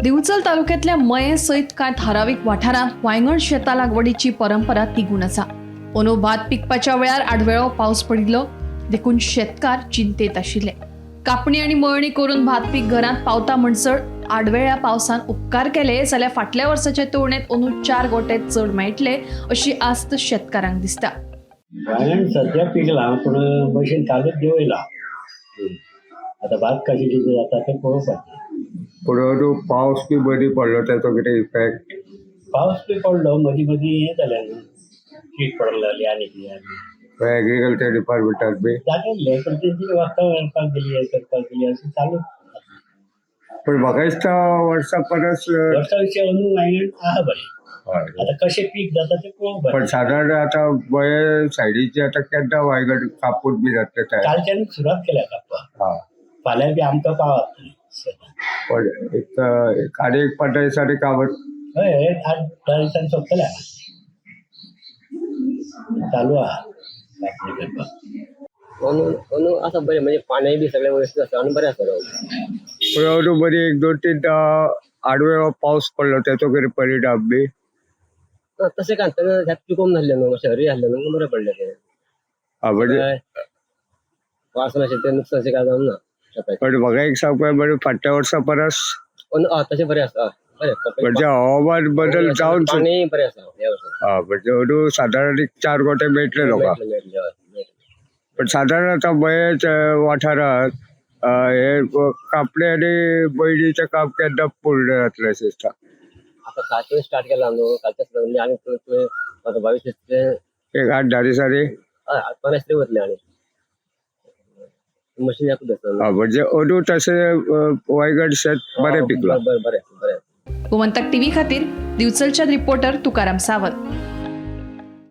दिवचल तालुक्यातल्या मये सयत कांय ठराविक वाठारांत वांयगण शेतां लागवडीची परंपरा तिगून आसा. अंदू भात पिकपाच्या वेळार आडवेळो पावस पडिल्लो देखून शेतकार चिंतेत आशिल्ले. कापणी आनी मळणी करून भात पीक घरांत पावता म्हणसर आडवेळ्या पावसान उपकार केले जाल्यार फाटल्या वर्साचे तुळनेत अंदू 4 गोटे चड मेळटले अशी आस्त शेतकारांक दिसता. वांयगण सध्या पिकला पूण मशीन चालूच देवयला. आता भात कशें कितें जाता तें पळोवपाचें. पूण पावस बी बरी पडलो त्याचो कितें इफेक्ट? पावस बी पडलो मदीं मदीं हें जालें न्हू, कीट पडूंक लागली आनी कितें आनी एग्रीकल्चर डिपार्टमेंटात बी. जालें पण तेंची वखदां घालपाक गेली हें करपाक गेली अशें चालू. पण म्हाका दिसता वर्सा परस वर्सा विशय अंदू वांयगण आहा बरें. हय. आता कशें पीक जाता तें पळोवपाचें. पण साधारण आता गोंय सायडीचे आता केन्ना वांयगण कापून बी जाता ते. कालच्यानूच सुरवात केल्या कापपाक. हा. फाल्यां बी आमकां पावत. पण एक आनी एक 15 दिसांनी कामत हय 8-10 दिसांनी सोंपतलें. चालू आहा कापणी करपाक. अंदू आसा बरें, म्हणजे पाणी बी सगळें व्यवस्थित आसा आनी बरें आसा पण अजून बरी 1-2-3 आडवेळो पावस पडलो त्याचो कितें परिणाम बी? तशें काय त्यात पिकोवंक नासलें न्हू, मातशें हरी आसलें न्हू, बरें पडलें तें. म्हणजे वास मातशें तें नुकसान अशें काय जावंक ना शेताचें. पण म्हाका एक सांगपाक म्हणजे फाटल्या वर्सा परस तशें बरें आसा. बरें म्हणजे हवामान बदल जावन पाणी बरें आसा ह्या वर्सा. म्हणजे अजून साधारण 4 गोटे मेळटले लोकांक. मेळटलें. पण साधारण आता मयेच वाठारात हे कापणी आनी मळणीचें काम केन्ना पूर्ण जातलें अशें दिसता? आता कालच्यान स्टार्ट केला न्हू, कालच्या म्हणजे आनी आता 22 दीस एक 8-10 दिसांनी 15 दीस वतले आनी मशीन एकूच आसा. म्हणजे अजून तशें वांयगण शेत बरें पिकलां. बरें. गोमंतक टीव्ही खातीर दिवचलच्या रिपोर्टर तुकाराम सावंत.